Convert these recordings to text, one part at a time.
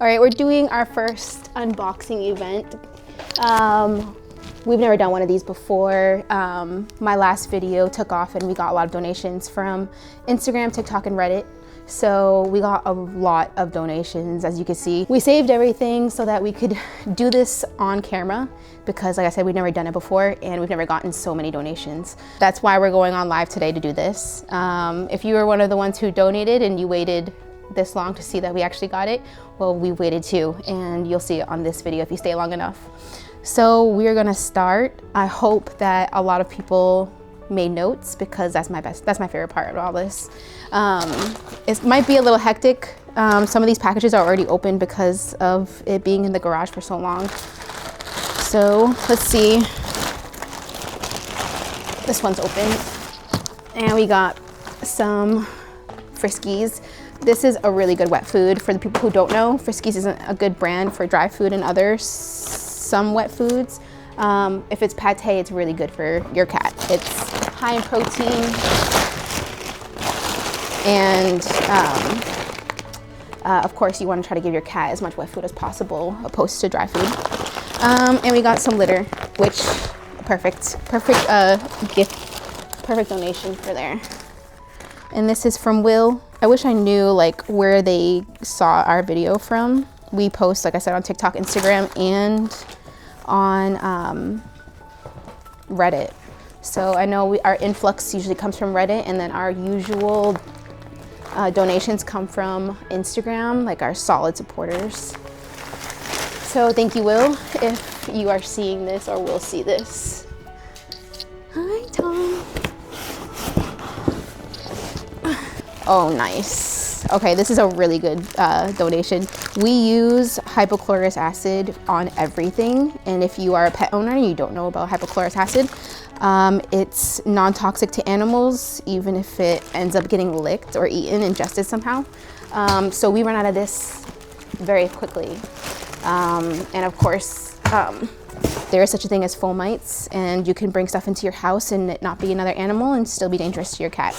All right, we're doing our first unboxing event. We've never done one of these before. My last video took off and we got a lot of donations from Instagram, TikTok, and Reddit. So we got a lot of donations, as you can see. We saved everything so that we could do this on camera because, like I said, we've never done it before and we've never gotten so many donations. That's why we're going on live today to do this. If you were one of the ones who donated and you waited this long to see that we actually got it, well, we waited too, and you'll see it on this video if you stay long enough. So we're gonna start. I hope that a lot of people made notes because that's my favorite part of all this. It might be a little hectic. Some of these packages are already open because of it being in the garage for so long. So let's see. This one's open. And we got some Friskies. This is a really good wet food. For the people who don't know, Friskies isn't a good brand for dry food and some wet foods. If it's pate, it's really good for your cat. It's high in protein and of course you want to try to give your cat as much wet food as possible opposed to dry food. And we got some litter, which perfect gift, perfect donation for there. And this is from Will. I wish I knew like where they saw our video from. We post, like I said, on TikTok, Instagram, and on Reddit. So I know our influx usually comes from Reddit, and then our usual donations come from Instagram, like our solid supporters. So thank you, Will, if you are seeing this or will see this. Hi, Tom. Oh, nice. Okay, this is a really good donation. We use hypochlorous acid on everything. And if you are a pet owner and you don't know about hypochlorous acid, it's non-toxic to animals, even if it ends up getting licked or eaten, ingested somehow. So we run out of this very quickly. And of course, there is such a thing as fomites, and you can bring stuff into your house and it not be another animal and still be dangerous to your cat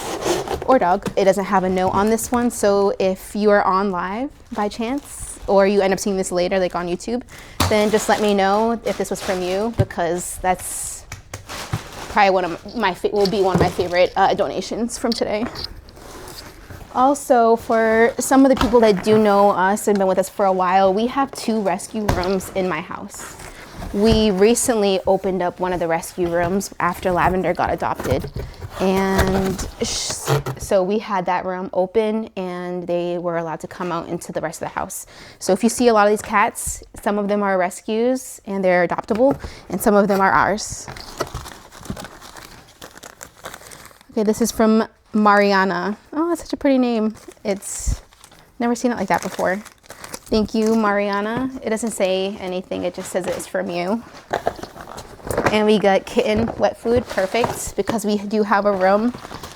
or dog. It doesn't have a note on this one, so if you are on live by chance or you end up seeing this later, like on YouTube, then just let me know if this was from you, because that's probably will be one of my favorite donations from today. Also, for some of the people that do know us and been with us for a while, we have 2 rescue rooms in my house. We recently opened up one of the rescue rooms after Lavender got adopted. And so we had that room open and they were allowed to come out into the rest of the house. So if you see a lot of these cats, some of them are rescues and they're adoptable, and some of them are ours. Okay, this is from Mariana. Oh, that's such a pretty name. It's never seen it like that before. Thank you, Mariana. It doesn't say anything, it just says it's from you. And we got kitten wet food, perfect, because we do have a room,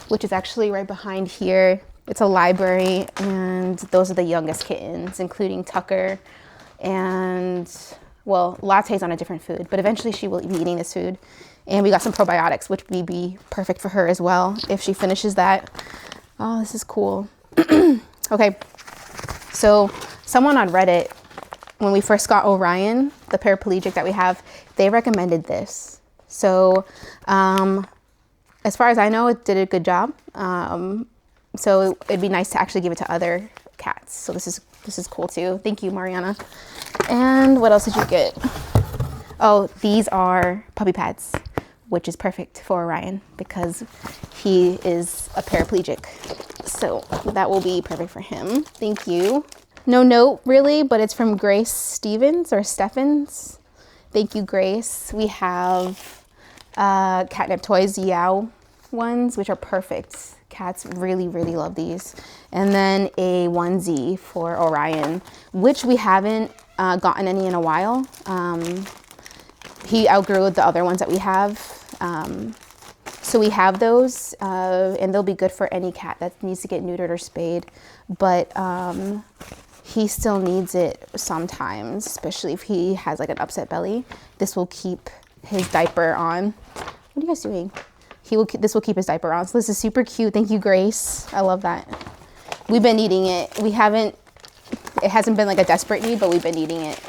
which is actually right behind here. It's a library, and those are the youngest kittens, including Tucker. And, well, Latte's on a different food, but eventually she will be eating this food. And we got some probiotics, which would be perfect for her as well if she finishes that. Oh, this is cool. Okay, so someone on Reddit, when we first got Orion, the paraplegic that we have, they recommended this. So as far as I know, it did a good job. So it'd be nice to actually give it to other cats. So this is cool too. Thank you, Mariana. And what else did you get? Oh, these are puppy pads, which is perfect for Orion because he is a paraplegic. So that will be perfect for him. Thank you. No note really, but it's from Grace Stevens or Steffens. Thank you, Grace. We have catnip toys, Yow ones, which are perfect. Cats really, really love these. And then a onesie for Orion, which we haven't gotten any in a while. He outgrew the other ones that we have. So we have those, and they'll be good for any cat that needs to get neutered or spayed. But he still needs it sometimes, especially if he has like an upset belly. This will keep his diaper on. What are you guys doing? This will keep his diaper on. So this is super cute. Thank you, Grace. I love that. We've been eating it. We haven't It hasn't been like a desperate need, but we've been needing it.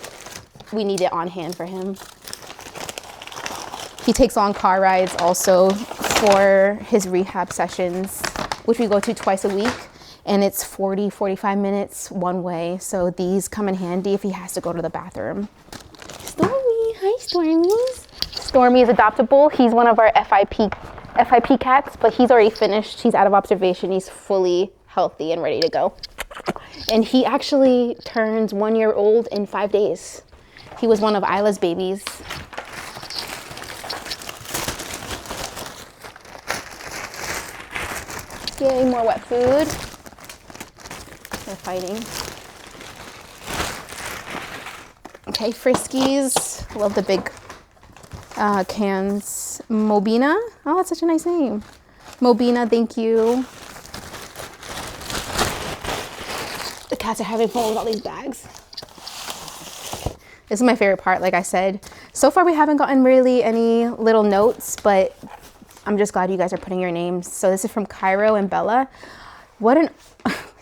We need it on hand for him. He takes long car rides also for his rehab sessions, which we go to twice a week. And it's 45 minutes one way. So these come in handy if he has to go to the bathroom. Stormy, hi Stormies. Stormy is adoptable. He's one of our FIP cats, but he's already finished. He's out of observation. He's fully healthy and ready to go. And he actually turns 1 year old in 5 days. He was one of Isla's babies. Yay, more wet food. They're fighting. Okay, Friskies. Love the big cans. Mobina. Oh, that's such a nice name. Mobina, thank you. The cats are having fun with all these bags. This is my favorite part, like I said. So far, we haven't gotten really any little notes, but I'm just glad you guys are putting your names. So this is from Cairo and Bella.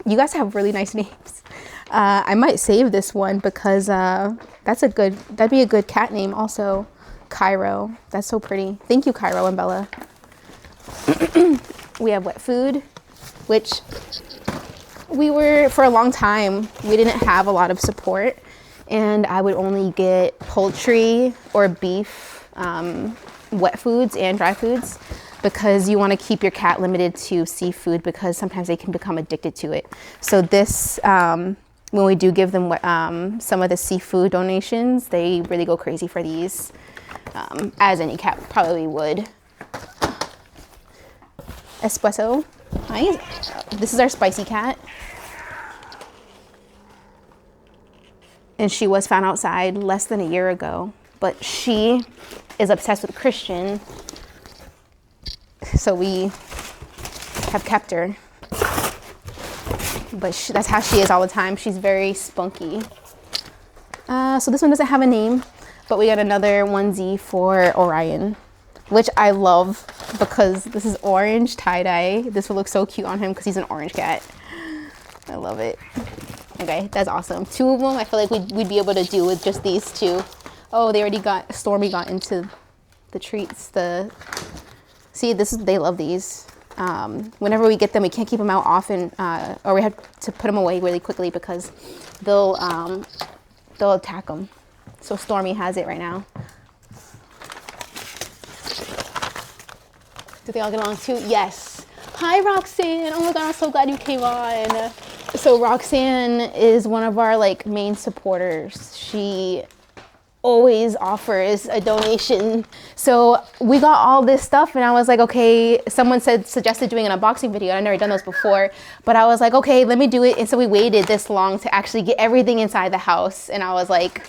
You guys have really nice names. I might save this one because that'd be a good cat name also. Cairo, that's so pretty. Thank you, Cairo and Bella. We have wet food, which for a long time, we didn't have a lot of support, and I would only get poultry or beef, wet foods and dry foods, because you want to keep your cat limited to seafood because sometimes they can become addicted to it. So this, when we do give them some of the seafood donations, they really go crazy for these, as any cat probably would. Espresso. Hi. This is our spicy cat. And she was found outside less than a year ago, but she is obsessed with Christian. So we have kept her. But that's how she is all the time. She's very spunky. So this one doesn't have a name, but we got another onesie for Orion, which I love because this is orange tie-dye. This will look so cute on him because he's an orange cat. I love it. Okay, that's awesome. 2 of them, I feel like we'd be able to do with just these 2. Oh, Stormy got into the treats. See, they love these. Whenever we get them, we can't keep them out often, or we have to put them away really quickly because they'll attack them. So Stormy has it right now. Do they all get along too? Yes. Hi, Roxanne. Oh my God, I'm so glad you came on. So Roxanne is one of our main supporters. She always offers a donation. So we got all this stuff and I was like, okay, someone suggested doing an unboxing video. I've never done those before, but I was like, okay, let me do it. And so we waited this long to actually get everything inside the house. And I was like,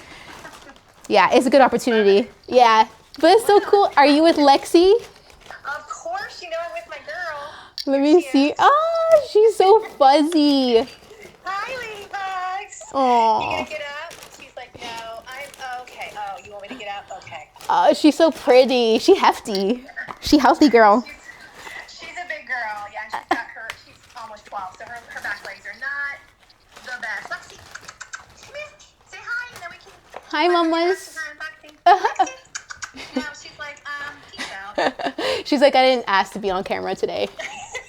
yeah, it's a good opportunity. Yeah, but it's so cool. Are you with Lexi? Of course, I'm with my girl. Let me see. Oh, she's so fuzzy. Hi, Ladybugs. Oh. You gonna get up? She's like, no, I'm okay. Oh, you want me to get up? Okay. Oh, she's so pretty. She hefty. She healthy girl. She's a big girl. Yeah, and she's almost 12, so her back legs are not the best. Lexi, come here. Say hi, and then we can. Hi, mamas. No, she's like, peace out. She's like, I didn't ask to be on camera today.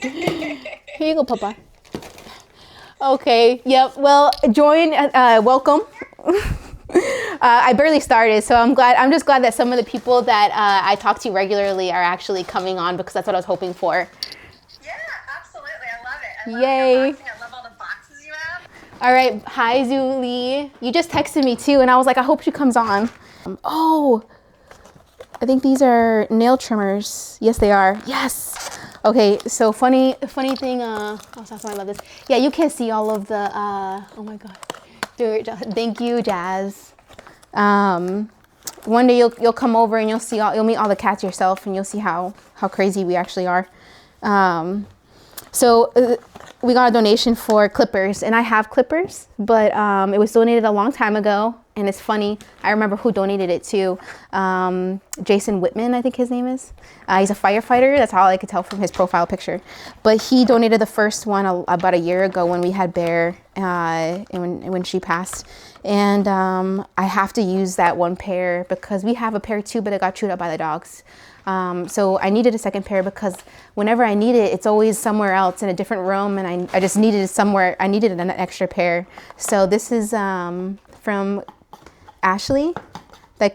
Here you go, Papa. Okay, yep, well, join, welcome. I barely started, so I'm just glad that some of the people that I talk to regularly are actually coming on because that's what I was hoping for. Yeah, absolutely, I love it. I love Yay. your boxing. I love all the boxes you have. All right, hi, Zuli. You just texted me too, and I was like, I hope she comes on. Oh, I think these are nail trimmers. Yes, they are. Yes. Okay, so funny thing. Oh, I love this. Yeah, you can't see all of the. Oh my God. Thank you, Jazz. One day you'll come over and you'll meet all the cats yourself, and you'll see how crazy we actually are. So we got a donation for clippers, and I have clippers, but it was donated a long time ago. And it's funny, I remember who donated it to. Jason Whitman, I think his name is. He's a firefighter. That's all I could tell from his profile picture. But he donated the first one about a year ago when we had Bear, and when she passed. And I have to use that one pair because we have a pair too, but it got chewed up by the dogs. So I needed a second pair because whenever I need it, it's always somewhere else in a different room, and I just needed it somewhere. I needed an extra pair. So this is from Ashley, the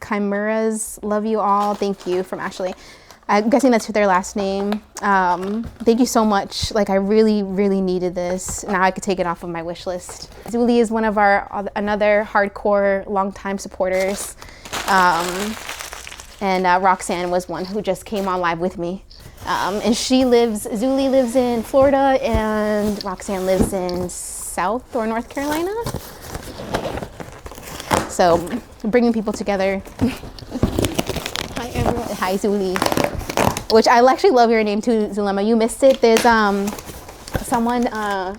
Chimeras love you all. Thank you from Ashley. I'm guessing that's their last name. Thank you so much. Like, I really, really needed this. Now I could take it off of my wish list. Zuli is one of another hardcore longtime supporters. And Roxanne was one who just came on live with me. And Zuli lives in Florida and Roxanne lives in South or North Carolina. So bringing people together. Hi everyone. Hi Zuli. Which I actually love your name too, Zulema. You missed it. There's someone, I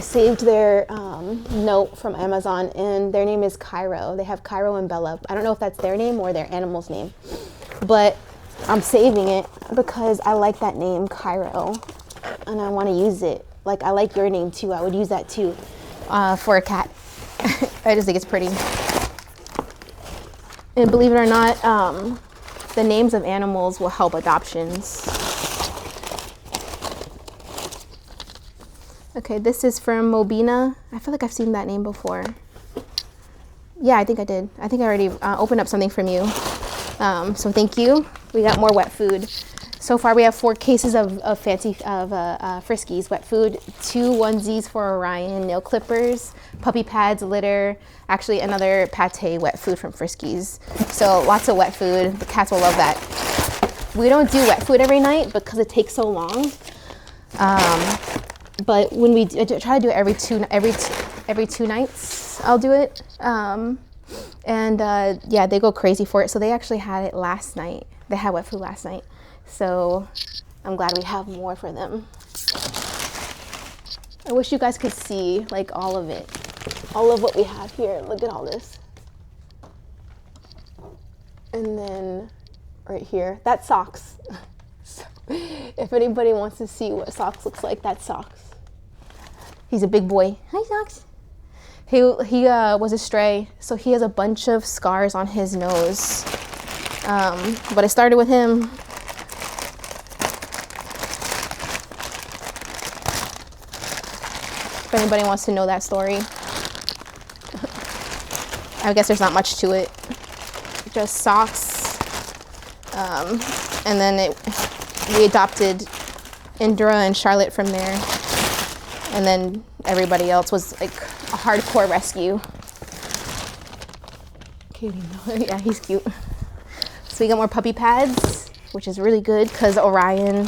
saved their note from Amazon, and their name is Cairo. They have Cairo and Bella. I don't know if that's their name or their animal's name, but I'm saving it because I like that name, Cairo, and I want to use it. Like, I like your name too. I would use that too for a cat. I just think it's pretty. And believe it or not, the names of animals will help adoptions. Okay, this is from Mobina. I feel like I've seen that name before. Yeah, I think I did. I think I already opened up something from you. So thank you. We got more wet food. So far we have 4 cases of Friskies wet food, 2 onesies for Orion, nail clippers, puppy pads, litter, actually another pate wet food from Friskies. So lots of wet food. The cats will love that. We don't do wet food every night because it takes so long. But when I try to do it every two nights, I'll do it. Yeah, they go crazy for it. So they actually had it last night. They had wet food last night. So I'm glad we have more for them. I wish you guys could see like all of it. All of what we have here. Look at all this. And then right here, that's socks. So if anybody wants to see what socks looks like, that's socks. He's a big boy. Hi, Socks. He was a stray, so he has a bunch of scars on his nose. But I started with him. If anybody wants to know that story. I guess there's not much to it. Just socks. And then we adopted Indra and Charlotte from there. And then everybody else was like a hardcore rescue. Cutie, yeah, he's cute. So we got more puppy pads, which is really good because Orion,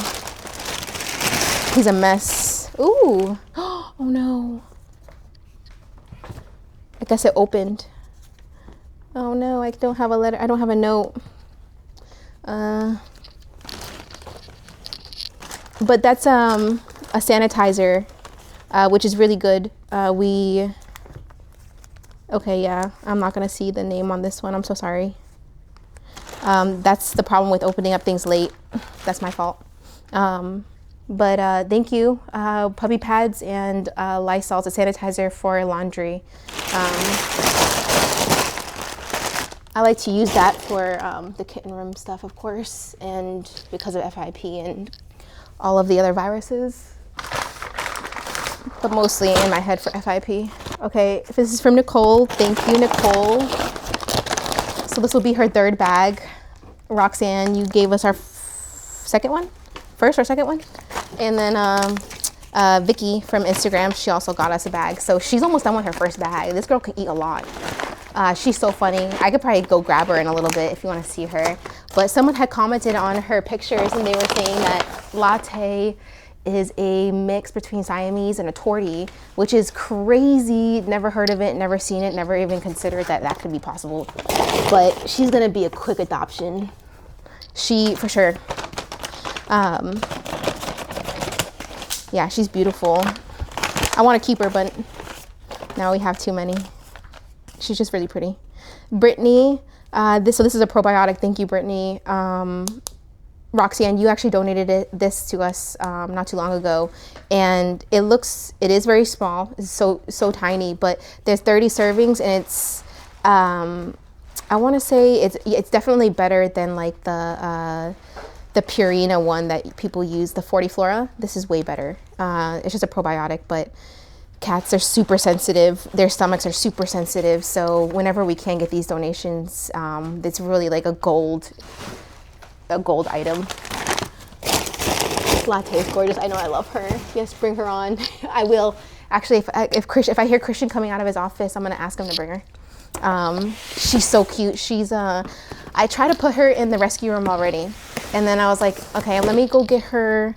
he's a mess. Ooh, oh no. I guess it opened. Oh no, I don't have a letter. I don't have a note. But that's a sanitizer, which is really good. Okay, yeah, I'm not gonna see the name on this one. I'm so sorry. That's the problem with opening up things late. That's my fault. But thank you. Puppy pads and Lysol's a sanitizer for laundry. I like to use that for the kitten room stuff, of course, and because of FIP and all of the other viruses, but mostly in my head for FIP. Okay, this is from Nicole. Thank you, Nicole. So this will be her 3rd bag. Roxanne, you gave us our first or second one. And then Vicky from Instagram, she also got us a bag. So she's almost done with her 1st bag. This girl can eat a lot. She's so funny. I could probably go grab her in a little bit if you want to see her. But someone had commented on her pictures and they were saying that Latte is a mix between Siamese and a Tortie, which is crazy. Never heard of it, never seen it, never even considered that could be possible. But she's gonna be a quick adoption. For sure. Yeah, she's beautiful. I want to keep her, but now we have too many. She's just really pretty. Brittany, this is a probiotic. Thank you, Brittany. Roxanne, you actually donated this to us not too long ago, and it is very small. It's so tiny, but there's 30 servings, and it's I want to say it's definitely better than like the Purina one that people use, the 40 Flora. This is way better. It's just a probiotic, but cats are super sensitive. Their stomachs are super sensitive. So whenever we can get these donations, it's really like a gold item. Latte is gorgeous. I know, I love her. Yes, bring her on. I will. Actually, if I hear Christian coming out of his office, I'm gonna ask him to bring her. She's so cute. I try to put her in the rescue room already, and then I was like, okay, let me go get her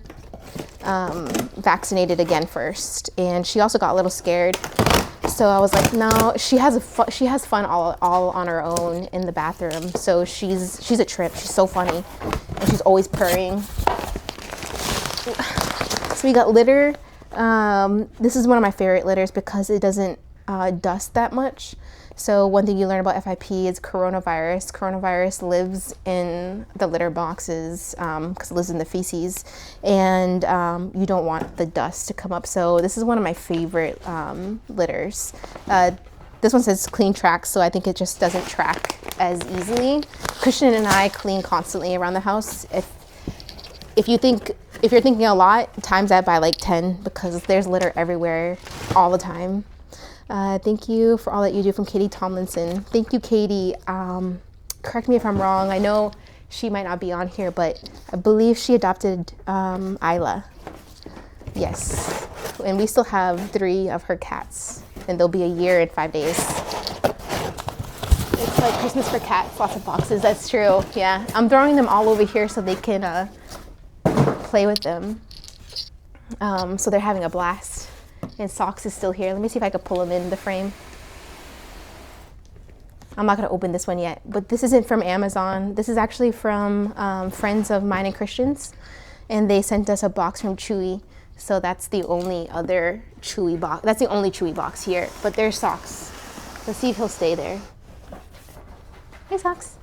vaccinated again first. And she also got a little scared, so I was like, no, she has fun all on her own in the bathroom. So she's a trip. She's so funny, and she's always purring. So we got litter. This is one of my favorite litters because it doesn't dust that much. So one thing you learn about FIP is coronavirus. Coronavirus lives in the litter boxes because it lives in the feces, and you don't want the dust to come up. So this is one of my favorite litters. This one says clean tracks, so I think it just doesn't track as easily. Christian and I clean constantly around the house. If you're thinking a lot, times that by like 10 because there's litter everywhere all the time. Thank you for all that you do, from Katie Tomlinson. Thank you, Katie. Correct me if I'm wrong. I know she might not be on here, but I believe she adopted Isla. Yes. And we still have 3 of her cats, and they'll be a year in 5 days. It's like Christmas for cats, lots of boxes. That's true. Yeah. I'm throwing them all over here so they can play with them. So they're having a blast. And Socks is still here. Let me see if I could pull him in the frame. I'm not going to open this one yet, but this isn't from Amazon. This is actually from friends of mine and Christian's, and they sent us a box from Chewy. So that's the only other Chewy box. That's the only Chewy box here. But there's Socks. Let's see if he'll stay there. Hey, Socks.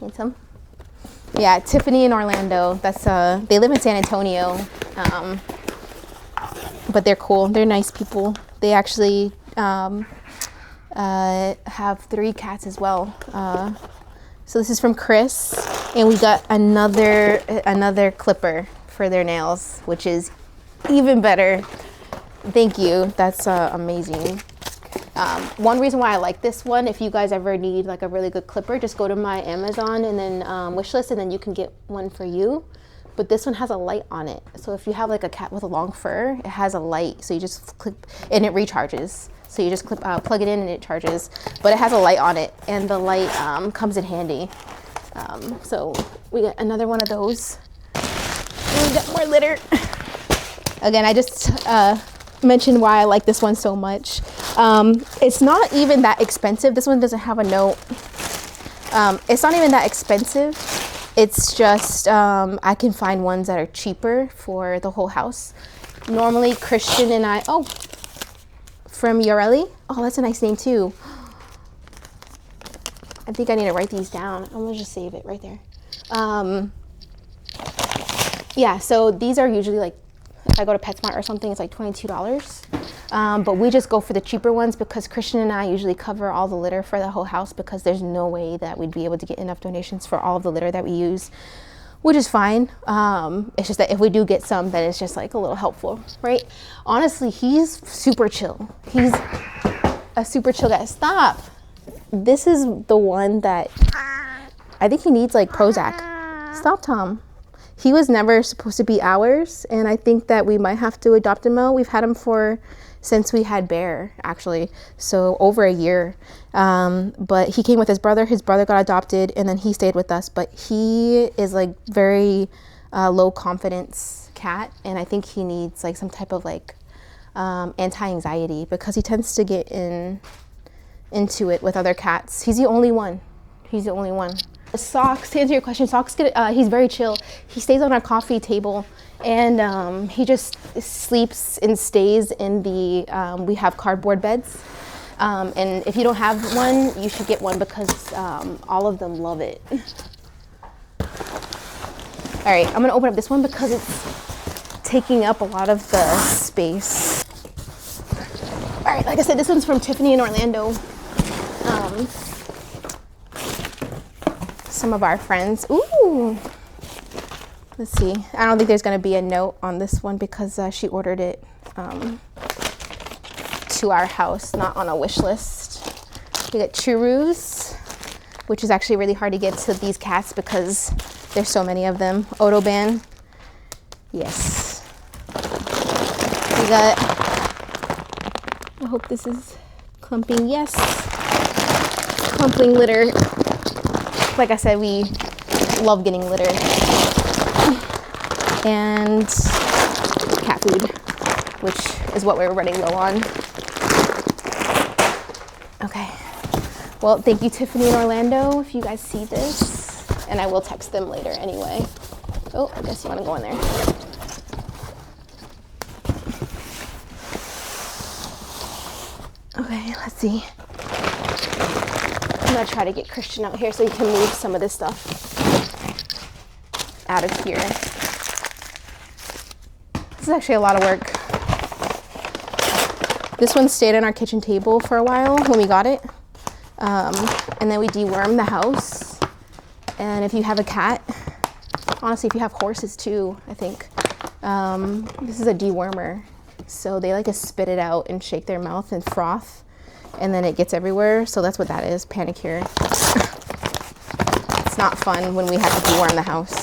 Handsome. Yeah, Tiffany in Orlando. That's they live in San Antonio. But they're cool. They're nice people. They actually have 3 cats as well. So this is from Chris, and we got another clipper for their nails, which is even better. Thank you. That's amazing. One reason why I like this one, if you guys ever need like a really good clipper, just go to my Amazon and then wishlist, and then you can get one for you. But this one has a light on it. So if you have like a cat with a long fur, it has a light. So you just click, and it recharges. So you just plug it in and it charges. But it has a light on it, and the light comes in handy. So we got another one of those. And we got more litter. Again, I just mentioned why I like this one so much. It's not even that expensive. This one doesn't have a note. It's not even that expensive. It's just, I can find ones that are cheaper for the whole house. Normally, Christian and I, from Yoreli. Oh, that's a nice name too. I think I need to write these down. I'm gonna just save it right there. Yeah, so these are usually like, if I go to PetSmart or something, it's like $22. But we just go for the cheaper ones because Christian and I usually cover all the litter for the whole house because there's no way that we'd be able to get enough donations for all of the litter that we use, which is fine. It's just that if we do get some, then it's just like a little helpful, right? Honestly, he's super chill. He's a super chill guy. Stop. This is the one that I think he needs like Prozac. Stop, Tom. He was never supposed to be ours, and I think that we might have to adopt him out. We've had him since we had Bear, actually, so over a year. But he came with his brother. His brother got adopted, and then he stayed with us. But he is like very low confidence cat, and I think he needs like some type of like anti-anxiety because he tends to get into it with other cats. He's the only one. Socks, to answer your question, Socks, he's very chill. He stays on our coffee table, and he just sleeps and stays in the, we have cardboard beds. And if you don't have one, you should get one because all of them love it. All right, I'm gonna open up this one because it's taking up a lot of the space. All right, like I said, this one's from Tiffany in Orlando. Some of our friends. Ooh. Let's see. I don't think there's gonna be a note on this one because she ordered it to our house, not on a wish list. We got churros, which is actually really hard to get to these cats because there's so many of them. Autoban. Yes. We got, I hope this is clumping. Yes. Clumping litter. Like I said, we love getting litter. And cat food, which is what we're running low on. Okay. Well, thank you, Tiffany in Orlando, if you guys see this. And I will text them later anyway. Oh, I guess you want to go in there. Okay, let's see. I'm gonna try to get Christian out here so he can move some of this stuff out of here. This is actually a lot of work. This one stayed on our kitchen table for a while when we got it. And then we dewormed the house. And if you have a cat, honestly, if you have horses too, I think, this is a dewormer. So they like to spit it out and shake their mouth and froth, and then it gets everywhere. So that's what that is, panicure. It's not fun when we have to deworm the house.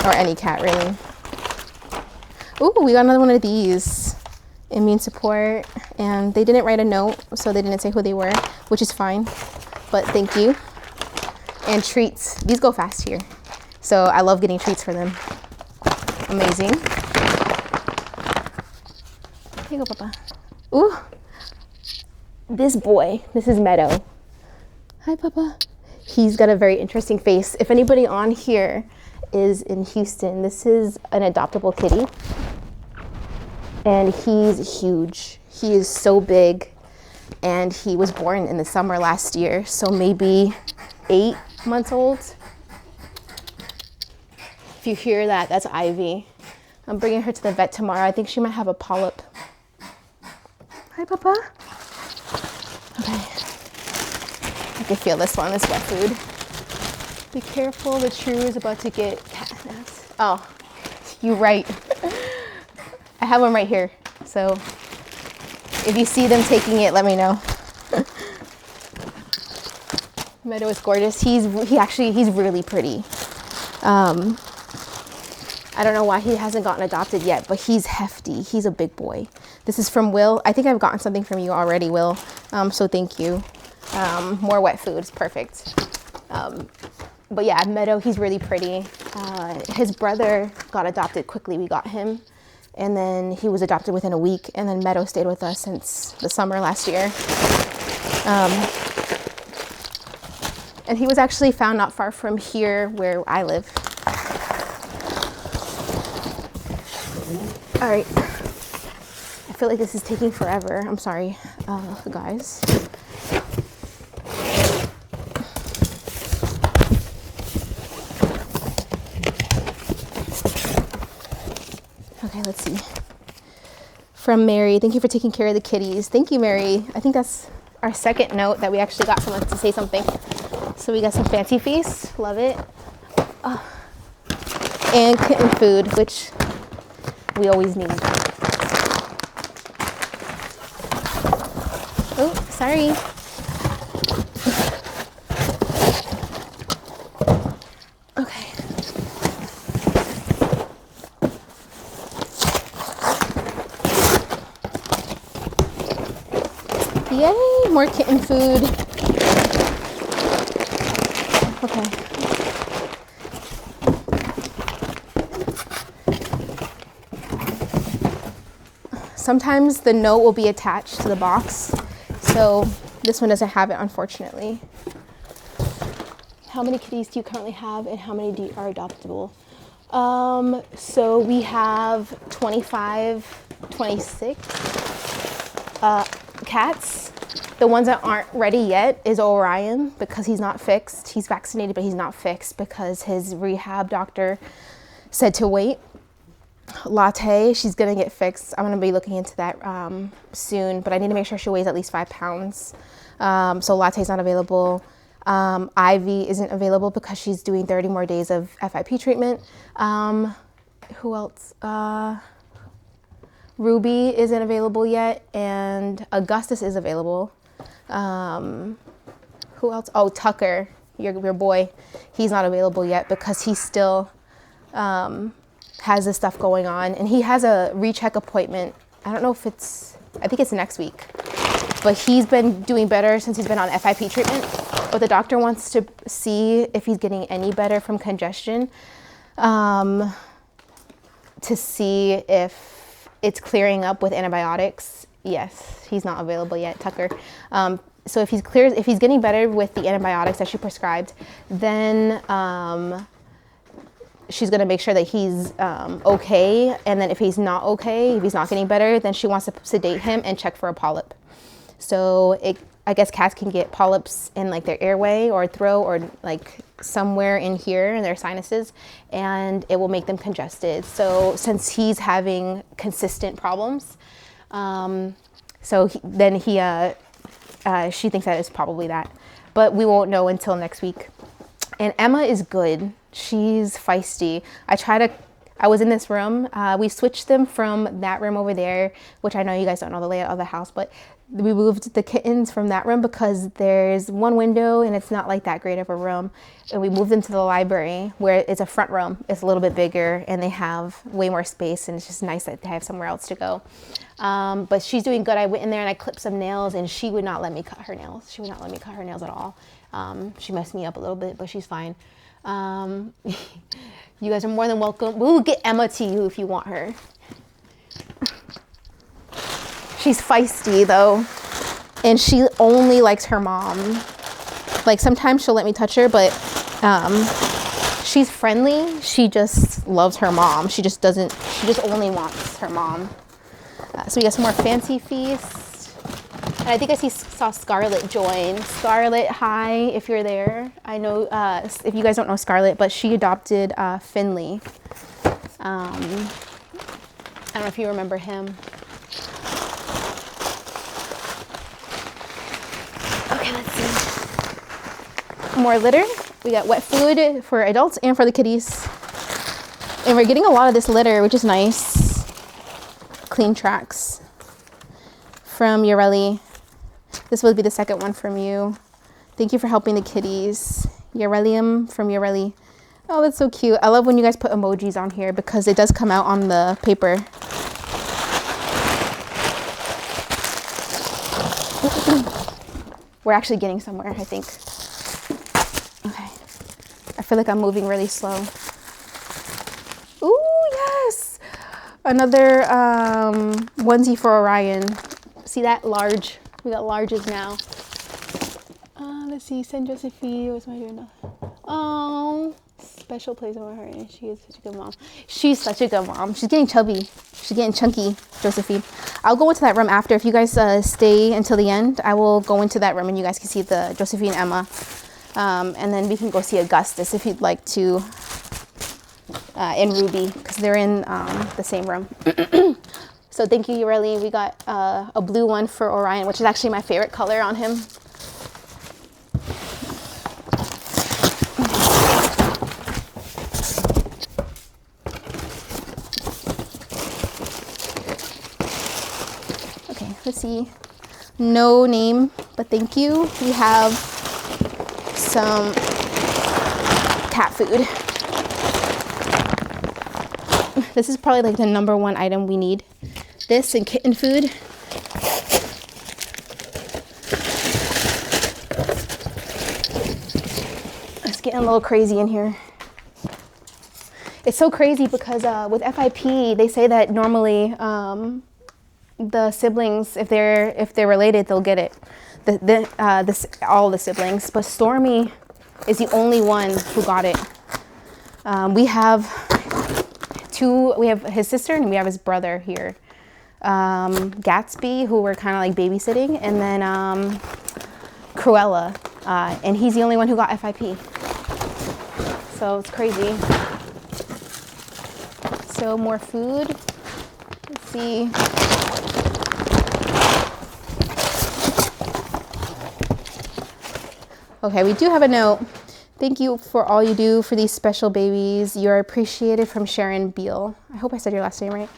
Or any cat, really. Ooh, we got another one of these. Immune support, and they didn't write a note, so they didn't say who they were, which is fine, but thank you. And treats. These go fast here. So I love getting treats for them. Amazing. Here you go, Papa. Ooh. This boy, this is Meadow. Hi, Papa. He's got a very interesting face. If anybody on here is in Houston, this is an adoptable kitty. And he's huge. He is so big. And he was born in the summer last year, so maybe 8 months old. If you hear that, that's Ivy. I'm bringing her to the vet tomorrow. I think she might have a polyp. Hi, Papa. Okay. I can feel this one, this wet food. Be careful, the true is about to get catnapped. Oh, you're right. I have one right here, so if you see them taking it, let me know. Meadow is gorgeous. He's really pretty. I don't know why he hasn't gotten adopted yet, but he's hefty. He's a big boy. This is from Will. I think I've gotten something from you already, Will. So thank you. More wet food is perfect. But yeah, Meadow, he's really pretty. His brother got adopted quickly. We got him. And then he was adopted within a week. And then Meadow stayed with us since the summer last year. And he was actually found not far from here where I live. All right. I feel like this is taking forever. I'm sorry, guys. Okay, let's see. From Mary, thank you for taking care of the kitties. Thank you, Mary. I think that's our second note that we actually got someone to say something. So we got some fancy feast, love it. And kitten food, which we always need. Oh, sorry. Okay. Yay, more kitten food. Okay. Sometimes the note will be attached to the box, so this one doesn't have it, unfortunately. How many kitties do you currently have, and how many are adoptable? So we have 25, 26, cats, the ones that aren't ready yet is Orion, because he's not fixed. He's vaccinated, but he's not fixed because his rehab doctor said to wait. Latte, she's gonna get fixed. I'm gonna be looking into that soon, but I need to make sure she weighs at least 5 pounds. So Latte's not available. Ivy isn't available because she's doing 30 more days of FIP treatment. Who else? Ruby isn't available yet, and Augustus is available. Who else? Oh, Tucker, your boy. He's not available yet because he still has this stuff going on, and he has a recheck appointment. I don't know if I think it's next week, but he's been doing better since he's been on FIP treatment. But the doctor wants to see if he's getting any better from congestion, to see if it's clearing up with antibiotics. Yes, he's not available yet, Tucker. So if he's getting better with the antibiotics that she prescribed, then she's gonna make sure that he's okay. And then if he's not okay, if he's not getting better, then she wants to sedate him and check for a polyp. So I guess cats can get polyps in like their airway or throat or like somewhere in here in their sinuses, and it will make them congested. So since he's having consistent problems, she thinks that is probably that, but we won't know until next week. And Emma is good. She's feisty. I was in this room. We switched them from that room over there, which I know you guys don't know the layout of the house, but we moved the kittens from that room because there's one window and it's not like that great of a room. And we moved them to the library where it's a front room. It's a little bit bigger and they have way more space, and it's just nice that they have somewhere else to go. But she's doing good. I went in there and I clipped some nails, and she would not let me cut her nails. She would not let me cut her nails at all. She messed me up a little bit, but she's fine. You guys are more than welcome. We'll get Emma to you if you want her. She's feisty though, and she only likes her mom. Like sometimes she'll let me touch her, but she's friendly. She just loves her mom. She just only wants her mom. So we got some more Fancy Feast. And I think I saw Scarlett join. Scarlett, hi, if you're there. I know, if you guys don't know Scarlett, but she adopted Finley. I don't know if you remember him. Okay, let's see. More litter. We got wet food for adults and for the kitties. And we're getting a lot of this litter, which is nice. Clean tracks from Yareli. This will be the second one from you. Thank you for helping the kitties. Yarelium from Yareli. Oh, that's so cute. I love when you guys put emojis on here because it does come out on the paper. We're actually getting somewhere, I think. Okay. I feel like I'm moving really slow. Ooh, yes! Another onesie for Orion. See that? Large. We got larges now. Let's see. Send Josephine. What's my doing? Oh, special place in my heart. And she is such a good mom. She's such a good mom. She's getting chubby. She's getting chunky, Josephine. I'll go into that room after. If you guys stay until the end, I will go into that room and you guys can see the Josephine and Emma. And then we can go see Augustus if you'd like to. And Ruby, because they're in the same room. So thank you, Yareli. We got a blue one for Orion, which is actually my favorite color on him. Okay, let's see. No name, but thank you. We have some cat food. This is probably like the #1 item we need. This and kitten food. It's getting a little crazy in here. It's so crazy because with FIP, they say that normally the siblings, if they're related, they'll get it. All the siblings, but Stormy is the only one who got it. We have his sister and we have his brother here. Gatsby, who we're kind of like babysitting, and then Cruella, and he's the only one who got FIP. So it's crazy. So more food. Let's see. Okay, we do have a note. Thank you for all you do for these special babies. You're appreciated, from Sharon Beal. I hope I said your last name right.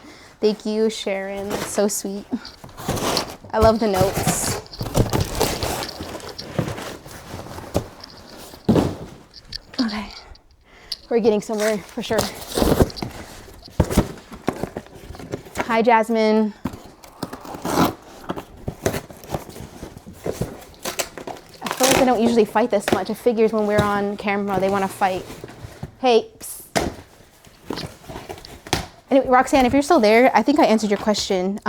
Thank you, Sharon. That's so sweet. I love the notes. Okay, we're getting somewhere for sure. Hi, Jasmine. I feel like they don't usually fight this much. It figures when we're on camera, they want to fight. Hey, psst. Anyway, Roxanne, if you're still there, I think I answered your question.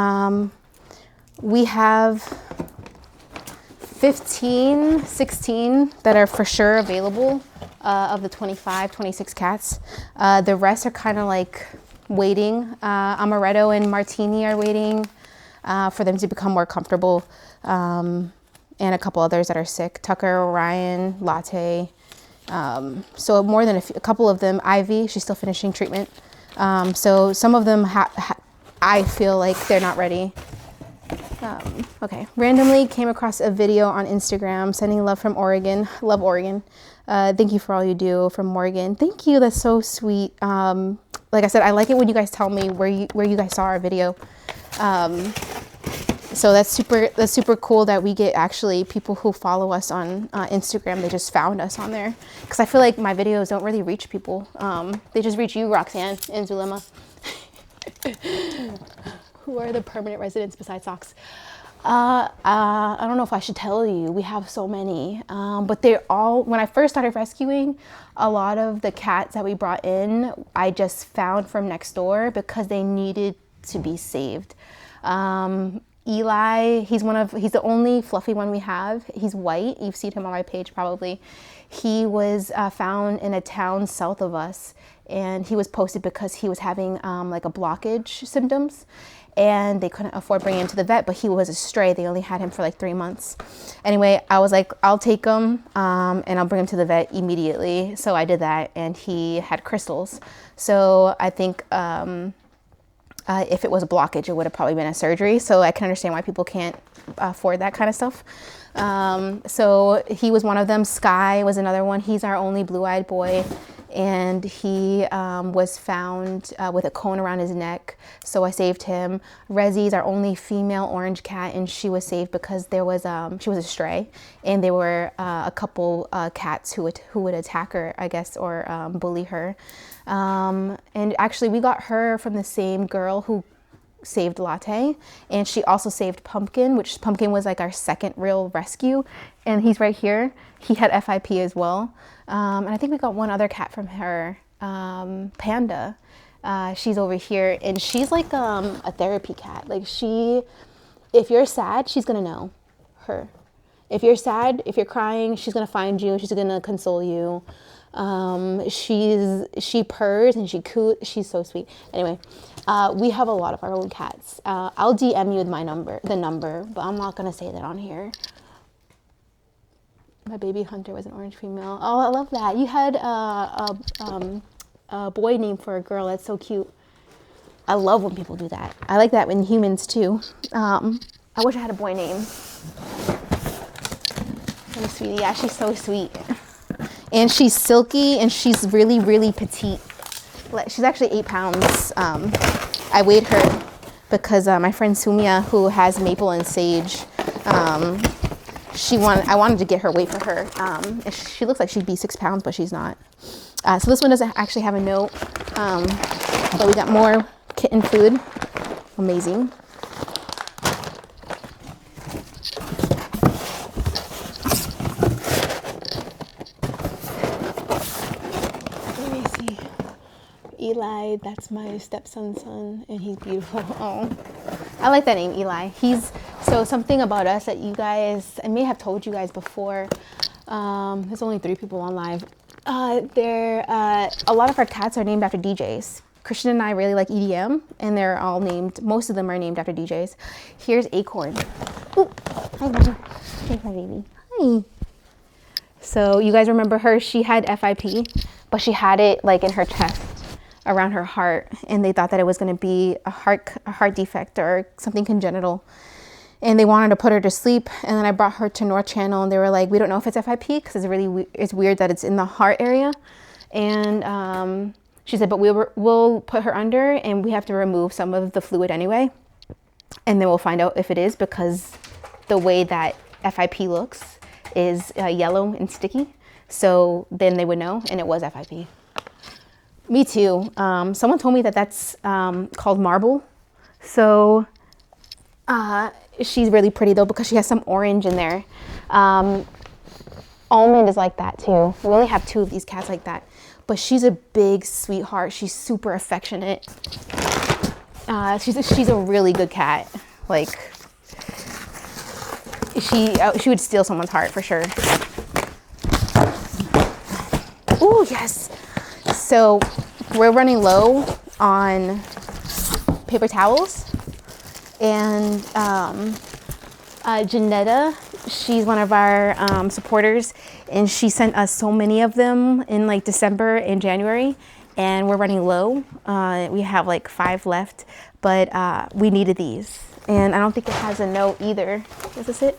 We have 15, 16 that are for sure available of the 25, 26 cats. The rest are kind of like waiting. Amaretto and Martini are waiting for them to become more comfortable. And a couple others that are sick. Tucker, Orion, Latte. So more than a couple of them. Ivy, she's still finishing treatment. So some of them I feel like they're not ready. Okay, randomly came across a video on Instagram, sending love from Oregon. Love Oregon. Thank you for all you do, from Morgan. Thank you, that's so sweet. Like I said, I like it when you guys tell me where you guys saw our video. So that's super cool that we get actually people who follow us on Instagram. They just found us on there, because I feel like my videos don't really reach people. They just reach you, Roxanne and Zulema. Who are the permanent residents besides Socks? I don't know if I should tell you. We have so many, but they're all, when I first started rescuing, a lot of the cats that we brought in, I just found from next door because they needed to be saved. Eli, he's the only fluffy one we have. He's white. You've seen him on my page probably. He was found in a town south of us, and he was posted because he was having like a blockage symptoms, and they couldn't afford bringing him to the vet, but he was a stray. They only had him for like 3 months. Anyway, I was like, I'll take him and I'll bring him to the vet immediately. So I did that, and he had crystals. So I think if it was a blockage, it would have probably been a surgery. So I can understand why people can't afford that kind of stuff. So he was one of them. Sky was another one. He's our only blue-eyed boy. And he was found with a cone around his neck, so I saved him. Rezzy's our only female orange cat, and she was saved because there was she was a stray, and there were a couple cats who would attack her, I guess, or bully her. And actually, we got her from the same girl who saved Latte, and she also saved Pumpkin, which Pumpkin was like our second real rescue, and he's right here. He had FIP as well. And I think we got one other cat from her, Panda. She's over here, and she's like a therapy cat. Like if you're sad, she's gonna know her. If you're sad, if you're crying, she's gonna find you. She's gonna console you. She purrs and she coots. She's so sweet. Anyway, we have a lot of our own cats. I'll DM you the number, but I'm not gonna say that on here. My baby Hunter was an orange female. Oh, I love that. You had a boy name for a girl. That's so cute. I love when people do that. I like that in humans too. I wish I had a boy name. So sweetie. Yeah, she's so sweet. And she's silky, and she's really, really petite. She's actually 8 pounds. I weighed her because my friend Sumia, who has Maple and Sage, I wanted to get her weight for her. She looks like she'd be 6 pounds, but she's not. So this one doesn't actually have a note, but we got more kitten food. Amazing. Let me see. Eli, that's my stepson's son, and he's beautiful. Oh, I like that name, Eli. So something about us that you guys, I may have told you guys before, there's only 3 people on live. A lot of our cats are named after DJs. Christian and I really like EDM, and they're all named, most of them are named after DJs. Here's Acorn. Ooh, hi, Mama. Here's my baby. Hi. So you guys remember her? She had FIP, but she had it like in her chest, around her heart, and they thought that it was going to be a heart defect or something congenital, and they wanted to put her to sleep. And then I brought her to North Channel, and they were like, we don't know if it's FIP because it's weird that it's in the heart area. And she said, but we'll put her under, and we have to remove some of the fluid anyway, and then we'll find out if it is, because the way that FIP looks is yellow and sticky. So then they would know, and it was FIP. Me too. Someone told me that that's called marble. So she's really pretty though, because she has some orange in there. Almond is like that too. We only have 2 of these cats like that, but she's a big sweetheart. She's super affectionate. She's a really good cat. Like she would steal someone's heart for sure. Oh yes. So we're running low on paper towels, and Janetta, she's one of our supporters, and she sent us so many of them in like December and January, and we're running low. We have like 5 left, but we needed these, and I don't think it has a note either. Is this it?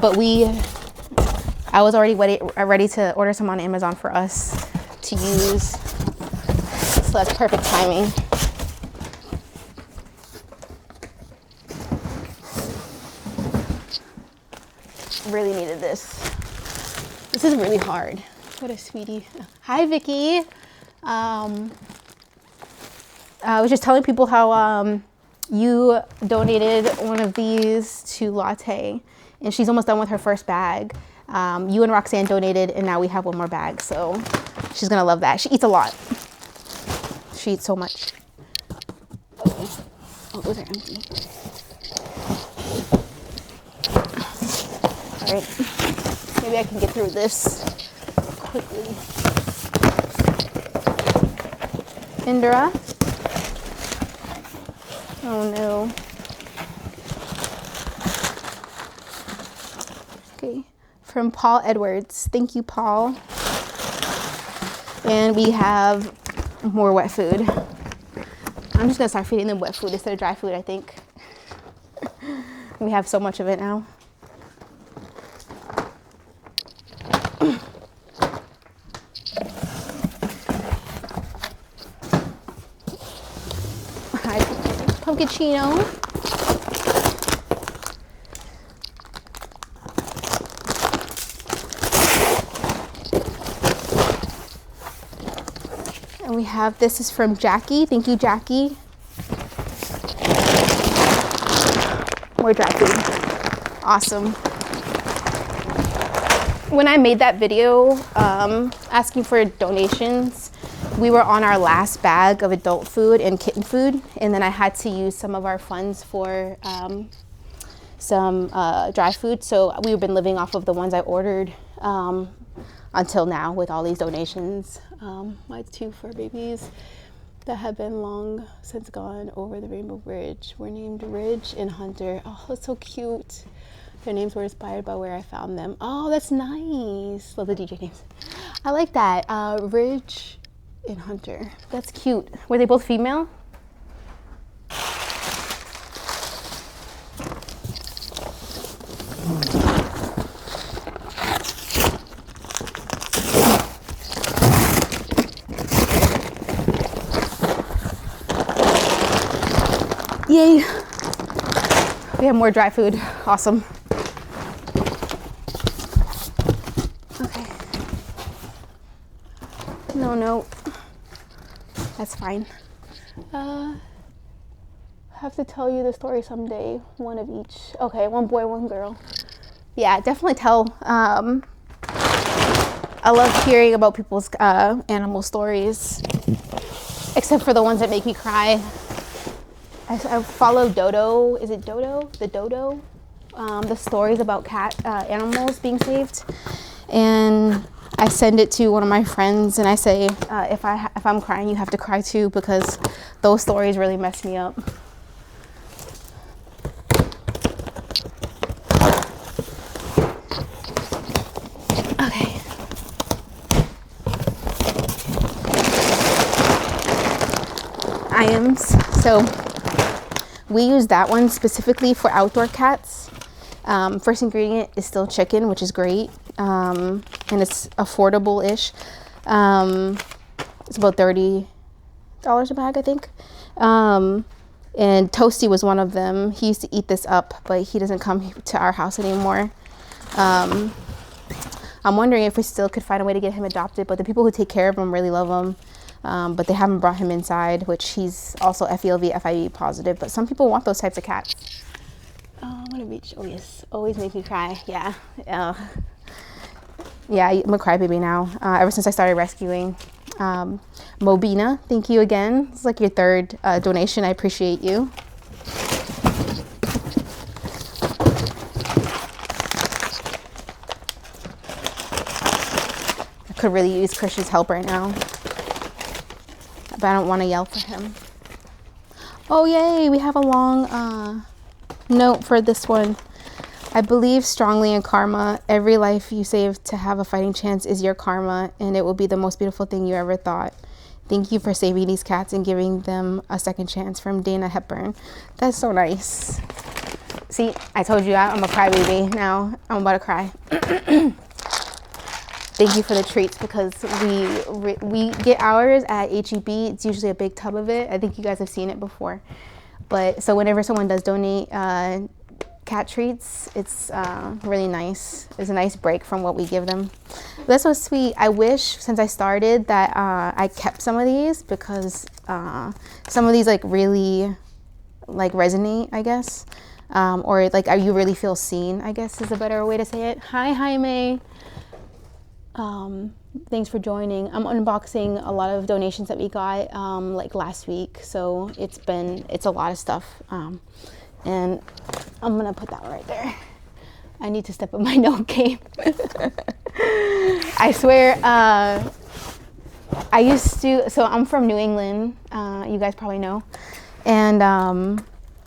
But I was already ready to order some on Amazon for us to use, so that's perfect timing. Really needed this. This is really hard. What a sweetie. Hi, Vicky. I was just telling people how you donated one of these to Latte, and she's almost done with her first bag. You and Roxanne donated, and now we have 1 more bag, so she's gonna love that. She eats a lot. She eats so much. Okay. Oh, those are empty. All right, maybe I can get through this quickly. Indra. Oh no. Okay, from Paul Edwards. Thank you, Paul. And we have more wet food. I'm just gonna start feeding them wet food instead of dry food, I think. We have so much of it now. Hi, Pumpkicino. And we have, this is from Jackie. Thank you, Jackie. More dry food. Awesome. When I made that video asking for donations, we were on our last bag of adult food and kitten food, and then I had to use some of our funds for some dry food. So we've been living off of the ones I ordered until now with all these donations. My 2 fur babies that have been long since gone over the Rainbow Bridge were named Ridge and Hunter. Oh, that's so cute. Their names were inspired by where I found them. Oh, that's nice. Love the DJ names. I like that. Ridge and Hunter. That's cute. Were they both female? Yay. We have more dry food. Awesome. Okay. No. That's fine. Have to tell you the story someday. One of each. Okay, 1 boy, 1 girl. Yeah, definitely tell. I love hearing about people's animal stories, except for the ones that make me cry. I follow Dodo. Is it Dodo? The Dodo? The stories about animals being saved. And I send it to one of my friends and I say, if I'm crying, you have to cry too, because those stories really mess me up. Okay. So we use that one specifically for outdoor cats. First ingredient is still chicken, which is great. And it's affordable-ish. It's about $30 a bag, I think. And Toasty was one of them. He used to eat this up, but he doesn't come to our house anymore. I'm wondering if we still could find a way to get him adopted, but the people who take care of him really love him. But they haven't brought him inside, which he's also FELV, FIV positive. But some people want those types of cats. Oh, I'm gonna reach. Oh yes, always make me cry. Yeah, yeah. I'm a crybaby now. Ever since I started rescuing. Mobina, thank you again. It's like your third donation. I appreciate you. I could really use Christian's help right now, but I don't want to yell for him. Oh yay, we have a long note for this one. I believe strongly in karma. Every life you save to have a fighting chance is your karma, and it will be the most beautiful thing you ever thought. Thank you for saving these cats and giving them a second chance, from Dana Hepburn. That's so nice. See, I told you I'm a crybaby now. I'm about to cry. Thank you for the treats, because we get ours at HEB. It's usually a big tub of it. I think you guys have seen it before. But so whenever someone does donate cat treats, it's really nice. It's a nice break from what we give them. That's so sweet. I wish, since I started, that I kept some of these, because some of these like really like resonate, I guess, or like you really feel seen, I guess is a better way to say it. Hi Jaime. Thanks for joining. I'm unboxing a lot of donations that we got like last week, so it's a lot of stuff, and I'm gonna put that right there. I need to step up my note game. I swear, I used to, so I'm from New England, you guys probably know, and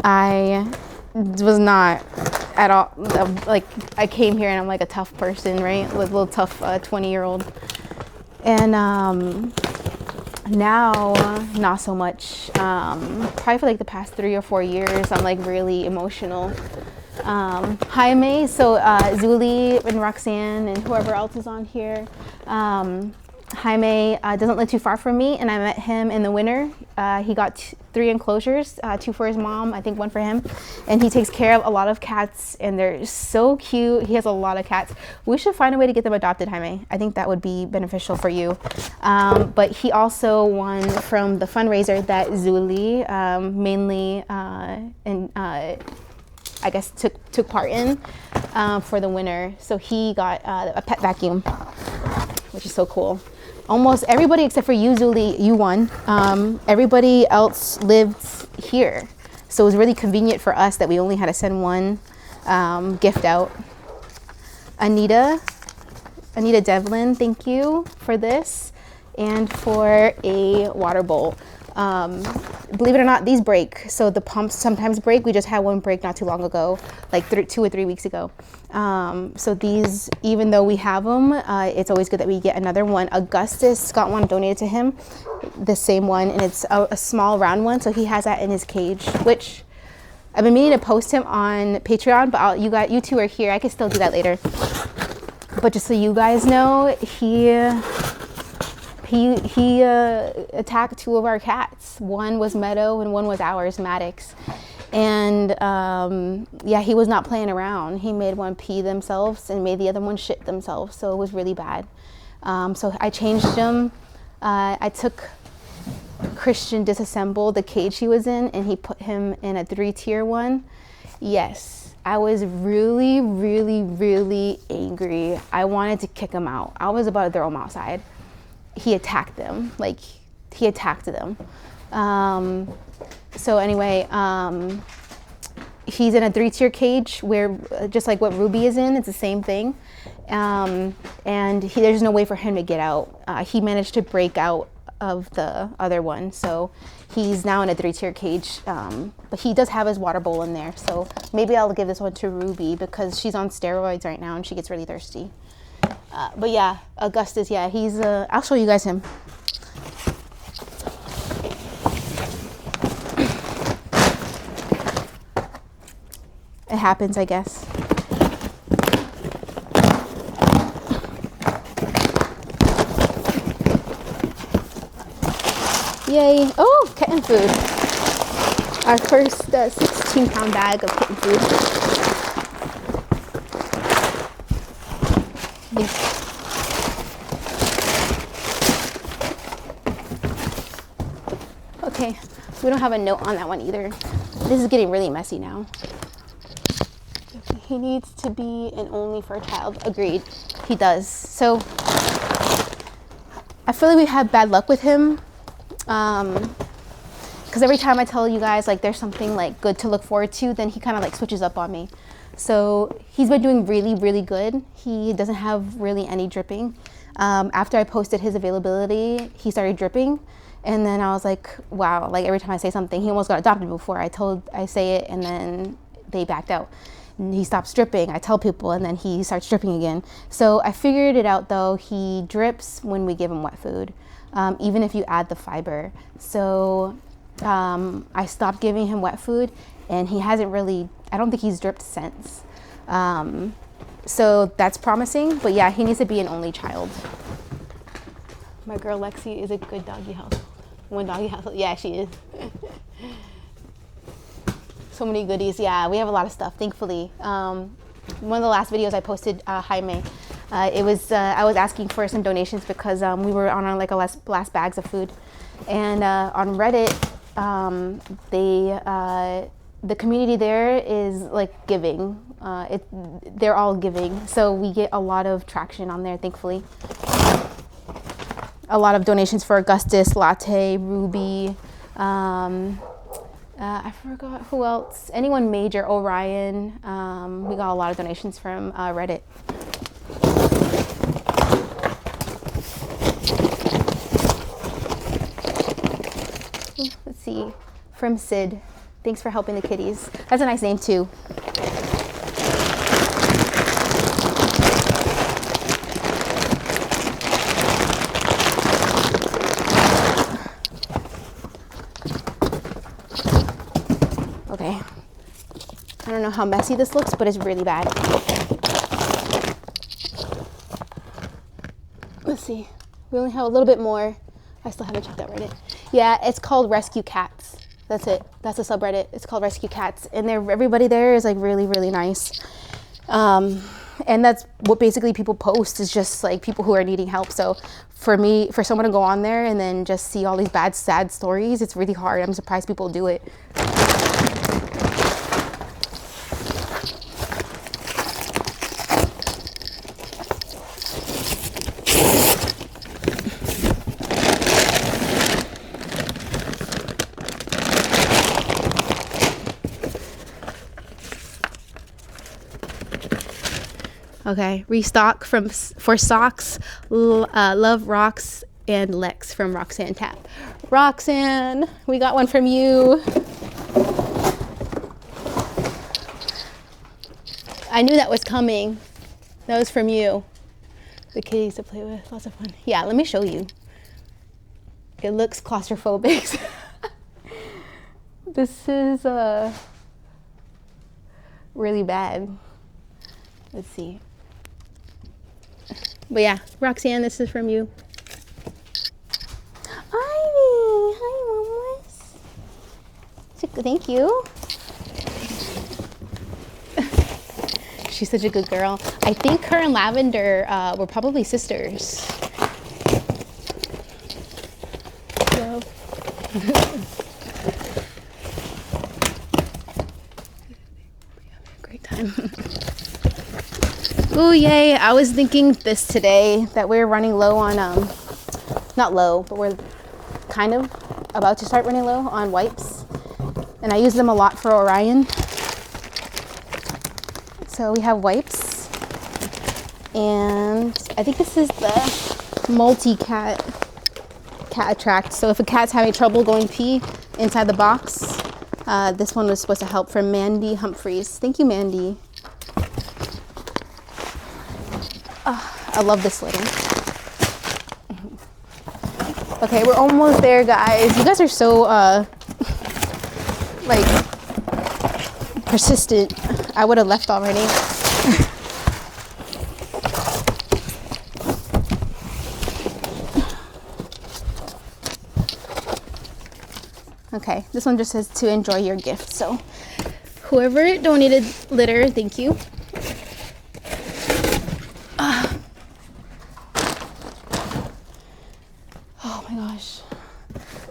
I was not at all, like, I came here and I'm like a tough person, right? With a little tough 20-year-old. And now, not so much. Probably for like the past 3 or 4 years, I'm like really emotional. Jaime, so Zuli and Roxanne and whoever else is on here. Jaime doesn't live too far from me, and I met him in the winter. He got 3 enclosures, 2 for his mom, I think 1 for him. And he takes care of a lot of cats, and they're so cute. He has a lot of cats. We should find a way to get them adopted, Jaime. I think that would be beneficial for you. But he also won from the fundraiser that Zuli mainly I guess took part in for the winter. So he got a pet vacuum, which is so cool. Almost everybody except for you, Zuli, you won. Everybody else lived here. So it was really convenient for us that we only had to send 1 gift out. Anita Devlin, thank you for this, and for a water bowl. Believe it or not, these break. So the pumps sometimes break. We just had 1 break not too long ago, like 2 or 3 weeks ago. So these, even though we have them, it's always good that we get another one. Augustus got one donated to him, the same one, and it's a small round one. So he has that in his cage, which I've been meaning to post him on Patreon, but you two are here. I can still do that later. But just so you guys know, he attacked 2 of our cats. 1 was Meadow and 1 was ours, Maddox. And yeah, he was not playing around. He made 1 pee themselves and made the other one shit themselves. So it was really bad. So I changed him. I took Christian, disassembled the cage he was in, and he put him in a 3-tier one. Yes, I was really, really, really angry. I wanted to kick him out. I was about to throw him outside. He attacked them, like he attacked them. So anyway, he's in a 3-tier cage where just like what Ruby is in, it's the same thing. And there's no way for him to get out. He managed to break out of the other one, so he's now in a 3-tier cage, but he does have his water bowl in there, so maybe I'll give this one to Ruby because she's on steroids right now and she gets really thirsty. But yeah, Augustus, yeah, he's I'll show you guys him. It happens, I guess. Yay. Oh, kitten food. Our first 16-pound bag of kitten food. Okay, we don't have a note on that one either. This is getting really messy now. He needs to be an only for a child. Agreed. He does. So I feel like we have bad luck with him. Because every time I tell you guys like there's something like good to look forward to, then he kind of like switches up on me. So he's been doing really, really good. He doesn't have really any dripping. After I posted his availability, he started dripping. And then I was like, wow, like every time I say something, he almost got adopted before. I say it and then they backed out. And he stops dripping. I tell people and then he starts dripping again. So I figured it out though. He drips when we give him wet food, even if you add the fiber. So I stopped giving him wet food and he hasn't really, I don't think he's dripped since. So that's promising, but yeah, he needs to be an only child. My girl Lexi is a good doggy household. One doggy household, yeah, she is. So many goodies. Yeah, we have a lot of stuff, thankfully. One of the last videos I posted, Jaime, it was I was asking for some donations because we were on like a last bags of food, and on Reddit, the community there is like giving. They're all giving, so we get a lot of traction on there, thankfully. A lot of donations for Augustus, Latte, Ruby. I forgot who else. Anyone major, Orion. We got a lot of donations from Reddit. Let's see. From Sid. Thanks for helping the kitties. That's a nice name too. Okay, I don't know how messy this looks, but it's really bad. Let's see, we only have a little bit more. I still haven't checked that Reddit. Yeah, it's called Rescue Cats. That's it, that's a subreddit. It's called Rescue Cats, and everybody there is like really, really nice. And that's what basically people post is just like people who are needing help. So for someone to go on there and then just see all these bad, sad stories, it's really hard. I'm surprised people do it. Okay, restock for socks, Love Rocks and Lex from Roxanne Tap. Roxanne, we got one from you. I knew that was coming. That was from you. The kitties to play with, lots of fun. Yeah, let me show you. It looks claustrophobic. This is really bad. Let's see. But yeah, Roxanne, this is from you. Ivy, hi, mamas. Thank you. She's such a good girl. I think her and Lavender were probably sisters. So. Great time. Oh yay, I was thinking this today that we're running low on, not low, but we're kind of about to start running low on wipes. And I use them a lot for Orion. So we have wipes, and I think this is the multi-cat attract. So if a cat's having trouble going pee inside the box, this one was supposed to help, from Mandy Humphreys. Thank you, Mandy. I love this litter. Okay, we're almost there, guys. You guys are so like persistent. I would have left already. Okay, this one just says to enjoy your gift. So whoever donated litter, thank you. Oh my gosh.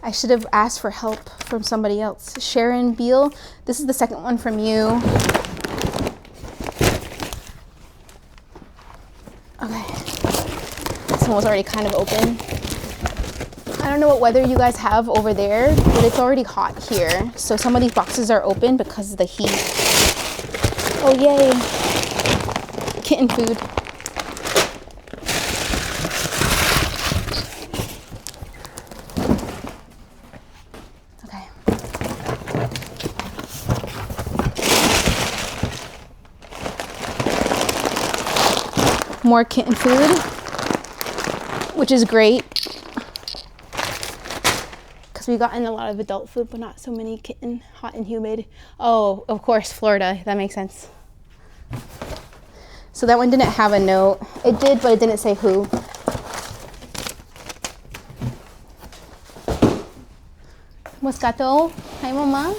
I should have asked for help from somebody else. Sharon Beal, this is the second one from you. Okay. This one was already kind of open. I don't know what weather you guys have over there, but it's already hot here. So some of these boxes are open because of the heat. Oh, yay. Kitten food. Okay. More kitten food, which is great. We've gotten a lot of adult food, but not so many kitten, hot and humid. Oh, of course, Florida. That makes sense. So that one didn't have a note. It did, but it didn't say who. Moscato. Hi, Mama.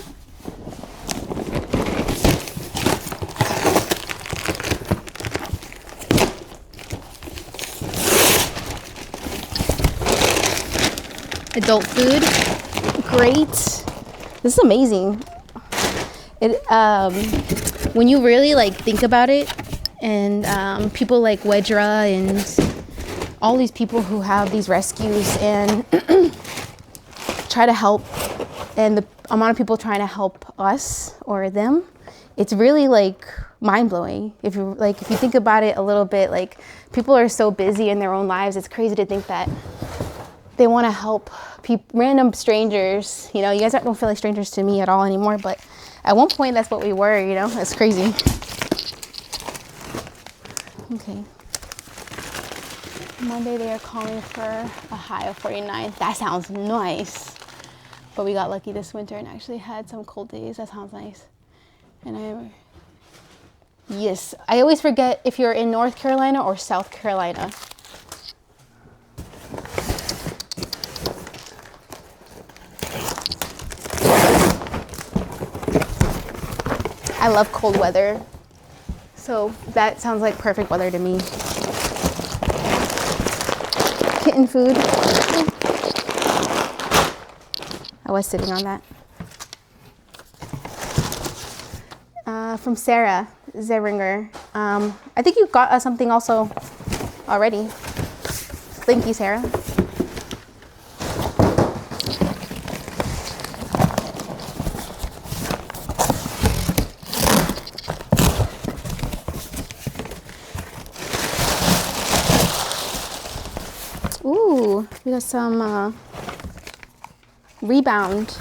Adult food. Great. This is amazing. It when you really like think about it, and people like Wedra and all these people who have these rescues and try to help, and the amount of people trying to help us or them, it's really like mind-blowing. If you think about it a little bit, like, people are so busy in their own lives. It's crazy to think that they want to help random strangers. You know, you guys don't feel like strangers to me at all anymore, but at one point that's what we were, you know. It's crazy. Okay. Monday they are calling for a high of 49. That sounds nice. But we got lucky this winter and actually had some cold days. That sounds nice. And yes, I always forget if you're in North Carolina or South Carolina. I love cold weather, so that sounds like perfect weather to me. Kitten food. I was sitting on that. From Sarah Zeringer. I think you got us something also already. Thank you, Sarah. Ooh, we got some Rebound.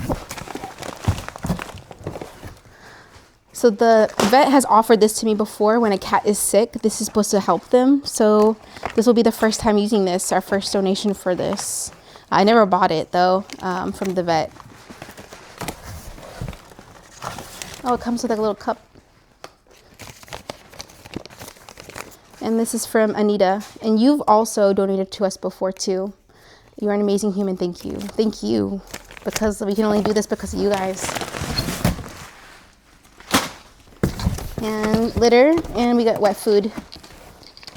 So the vet has offered this to me before when a cat is sick. This is supposed to help them. So this will be the first time using this, our first donation for this. I never bought it though, from the vet. Oh, it comes with a little cup. And this is from Anita. And you've also donated to us before too. You're an amazing human. Thank you. Thank you. Because we can only do this because of you guys. And litter. And we got wet food.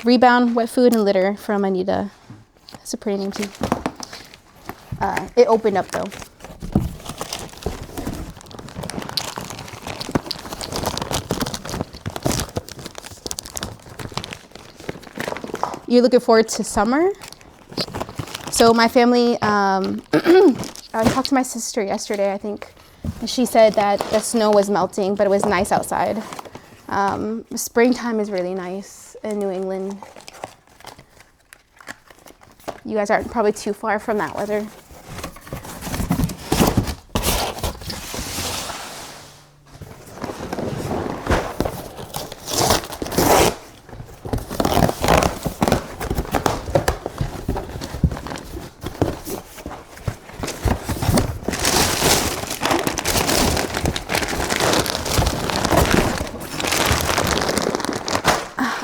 Rebound, wet food, and litter from Anita. That's a pretty name too. It opened up though. You're looking forward to summer? So my family, I talked to my sister yesterday, I think, and she said that the snow was melting, but it was nice outside. Springtime is really nice in New England. You guys aren't probably too far from that weather.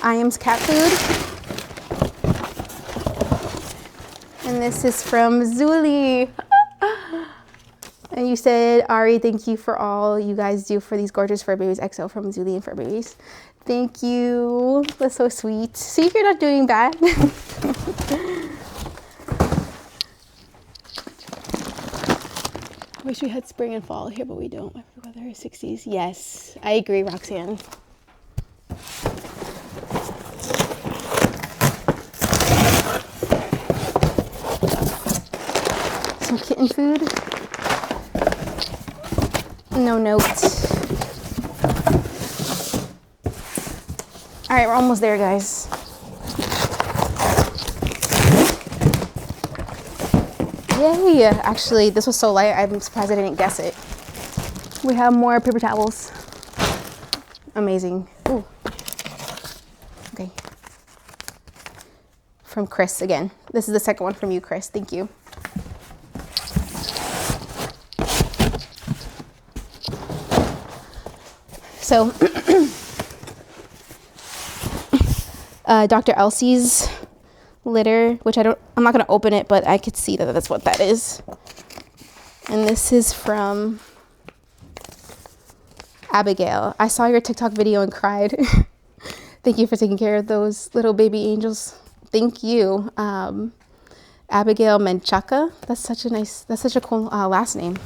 I am's cat food. And this is from Zuli. And you said, Ari, thank you for all you guys do for these gorgeous fur babies. XO from Zuli and Fur Babies. Thank you. That's so sweet. See if you're not doing bad. Wish we had spring and fall here, but we don't. My weather is 60s. Yes, I agree, Roxanne. Some kitten food. No note. All right, we're almost there, guys. Yay! Actually, this was so light, I'm surprised I didn't guess it. We have more paper towels. Amazing. Ooh. Okay. From Chris again. This is the second one from you, Chris. Thank you. So, Dr. Elsie's litter, which I'm not going to open it, but I could see that that's what that is. And this is from Abigail. I saw your TikTok video and cried. Thank you for taking care of those little baby angels. Thank you. Abigail Menchaca. That's such a cool last name.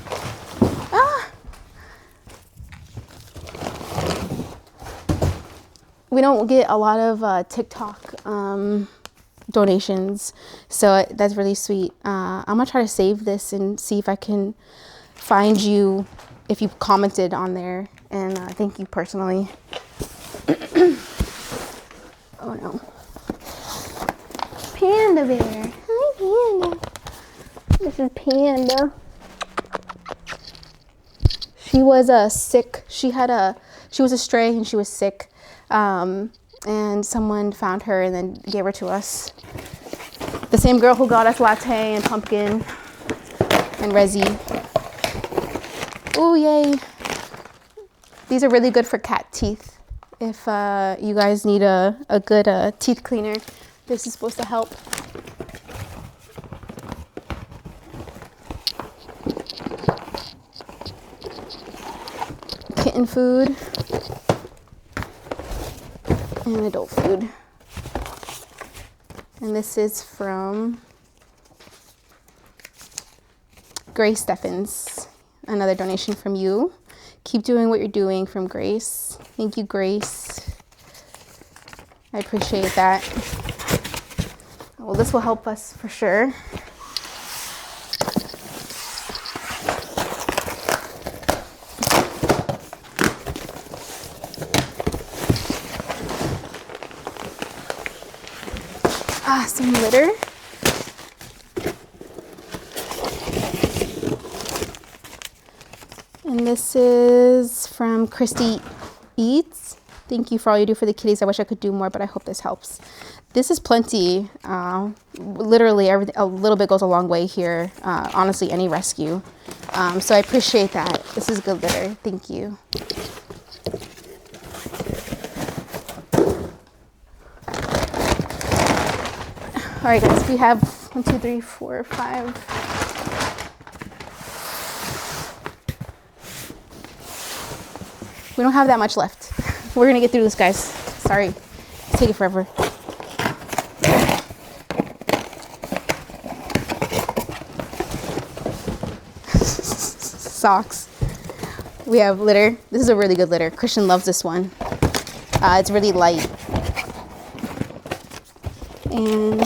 We don't get a lot of TikTok donations, so that's really sweet. I'm gonna try to save this and see if I can find you if you commented on there, and thank you personally. Oh no. Panda bear. Hi, Panda. This is Panda. She was sick. She was a stray and she was sick. And someone found her and then gave her to us. The same girl who got us latte and pumpkin and resi. Oh, yay. These are really good for cat teeth. If you guys need a good teeth cleaner, this is supposed to help. Kitten food. And adult food. And this is from Grace Steffens. Another donation from you. Keep doing what you're doing, from Grace. Thank you, Grace. I appreciate that. Well, this will help us for sure. Some litter. And this is from Christy Eats. Thank you for all you do for the kitties. I wish I could do more, but I hope this helps. This is plenty. Literally everything, a little bit goes a long way here. Honestly, any rescue. So I appreciate that. This is good litter. Thank you. All right, guys, we have 1, 2, 3, 4, 5. We don't have that much left. We're gonna get through this, guys. Sorry, it's taking forever. Socks. We have litter. This is a really good litter. Christian loves this one. It's really light. And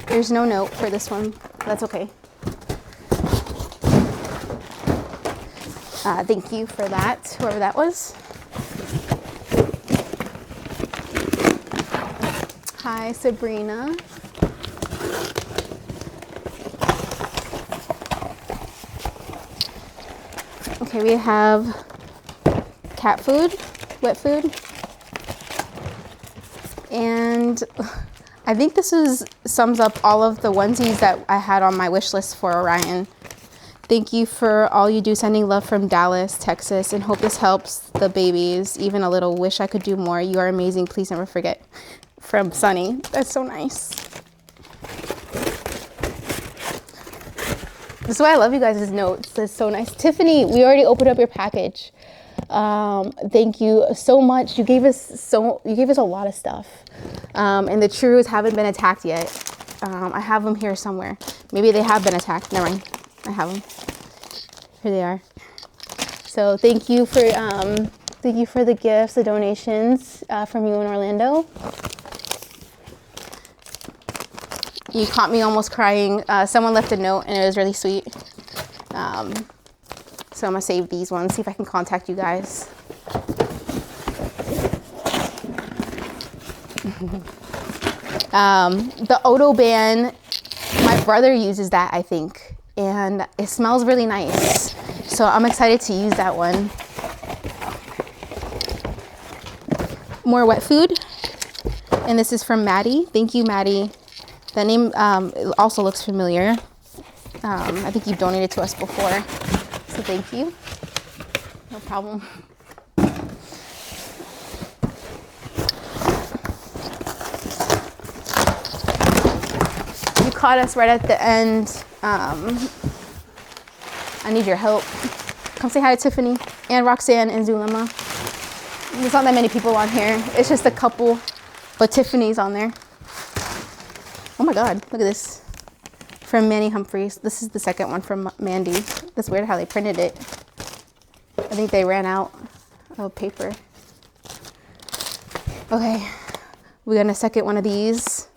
there's no note for this one. That's okay. Thank you for that, whoever that was. Hi, Sabrina. Okay, we have cat food, wet food. And I think this sums up all of the onesies that I had on my wish list for Orion. Thank you for all you do. Sending love from Dallas, Texas, and hope this helps the babies. Even a little. Wish I could do more. You are amazing. Please never forget. From Sunny. That's so nice. This is why I love you guys' notes. It's so nice. Tiffany, we already opened up your package. Thank you so much. You gave us a lot of stuff. And the Trues haven't been attacked yet. I have them here somewhere. Maybe they have been attacked. Never mind. I have them. Here they are. So thank you for the gifts, the donations from you in Orlando. You caught me almost crying. Someone left a note and it was really sweet. So I'm gonna save these ones, see if I can contact you guys. The Odo Ban, my brother uses that, I think, and it smells really nice. So I'm excited to use that one. More wet food, and this is from Maddie. Thank you, Maddie. That name also looks familiar. I think you've donated to us before, so thank you. No problem. You caught us right at the end. I need your help. Come say hi to Tiffany and Roxanne and Zulema. There's not that many people on here. It's just a couple, but Tiffany's on there. Oh my God, look at this. From Manny Humphreys. This is the second one from Mandy. That's weird how they printed it. I think they ran out of paper. Okay, we got a second one of these,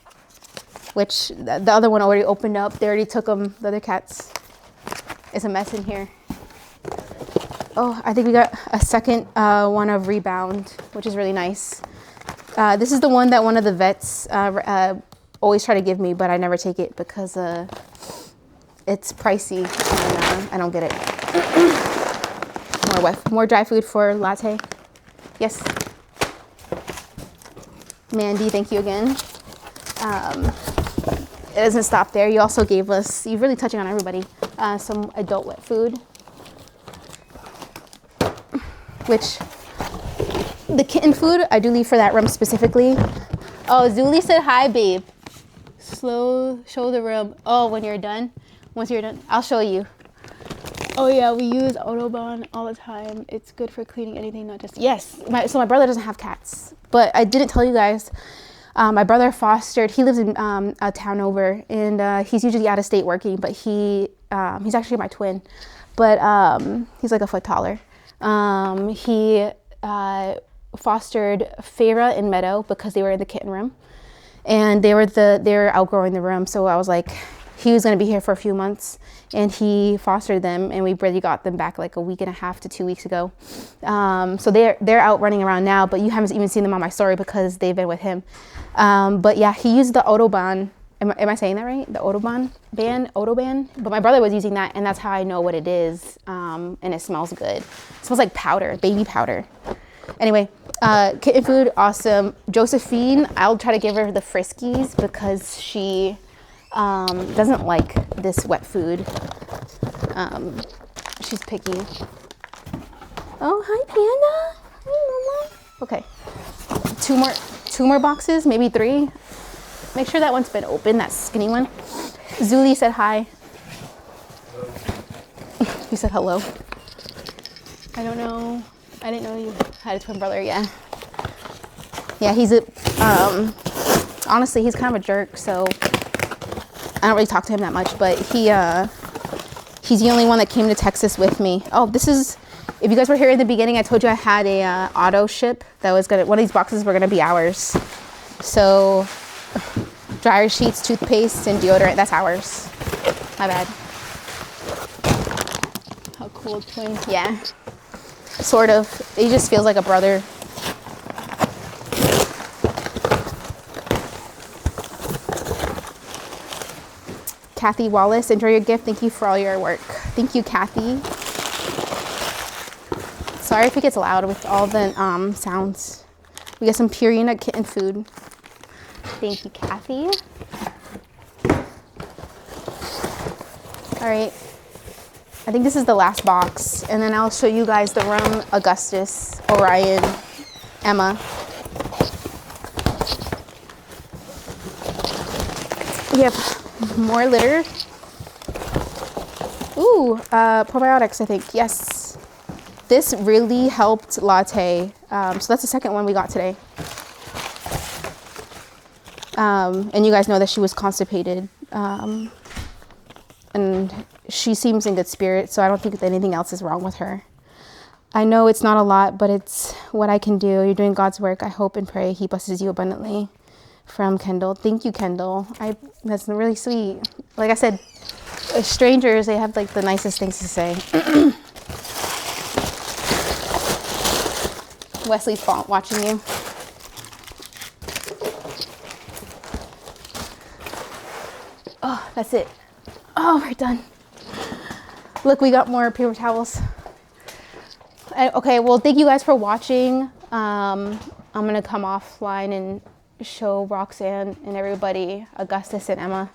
which the other one already opened up. They already took them, the other cats. It's a mess in here. Oh, I think we got a second one of Rebound, which is really nice. This is the one that one of the vets always try to give me, but I never take it because it's pricey and I don't get it. More dry food for Latte. Yes. Mandy, thank you again. It doesn't stop there. You also gave us, you're really touching on everybody, some adult wet food. Which, the kitten food, I do leave for that room specifically. Oh, Zuli said hi, babe. Show the room. Oh, when you're done. Once you're done, I'll show you. Oh yeah, we use Autobahn all the time. It's good for cleaning anything, not just... Yes, so my brother doesn't have cats. But I didn't tell you guys, my brother fostered, he lives in a town over, and he's usually out of state working, but he's actually my twin. But he's like a foot taller. He fostered Feyre and Meadow because they were in the kitten room. And they were outgrowing the room, so I was like, he was gonna be here for a few months, and he fostered them, and we barely got them back like a week and a half to 2 weeks ago. So they're out running around now, but you haven't even seen them on my story because they've been with him. But yeah, he used the Autobahn. Am I saying that right? The Autobahn Autobahn. But my brother was using that, and that's how I know what it is. And it smells good. It smells like powder, baby powder. Anyway, kitten food, awesome. Josephine, I'll try to give her the Friskies because she doesn't like this wet food. She's picky. Oh, hi, Panda. Hi, Mama. Okay, two more boxes, maybe 3. Make sure that one's been open, that skinny one. Zuli said hi. You said hello. I don't know. I didn't know you had a twin brother. Yeah, he's honestly, he's kind of a jerk, so I don't really talk to him that much, but he's the only one that came to Texas with me. Oh, this is, if you guys were here in the beginning, I told you I had a auto ship that was one of these boxes were gonna be ours. So dryer sheets, toothpaste, and deodorant, that's ours. My bad. How cool. cool twin. Yeah, sort of. He just feels like a brother. Kathy Wallace, enjoy your gift. Thank you for all your work. Thank you, Kathy. Sorry if it gets loud with all the sounds. We got some Purina kitten food. Thank you, Kathy. All right. I think this is the last box, and then I'll show you guys the room. Augustus, Orion, Emma. Yep, more litter. Ooh, probiotics, I think. Yes. This really helped Latte. So that's the second one we got today. And you guys know that she was constipated. And she seems in good spirits, so I don't think that anything else is wrong with her. I know it's not a lot, but it's what I can do. You're doing God's work. I hope and pray He blesses you abundantly. From Kendall. Thank you, Kendall. That's really sweet. Like I said, strangers, they have like the nicest things to say. Wesley's watching you. Oh, that's it. Oh, we're done. Look, we got more paper towels. Okay, well, thank you guys for watching. I'm gonna come offline and show Roxanne and everybody, Augustus and Emma.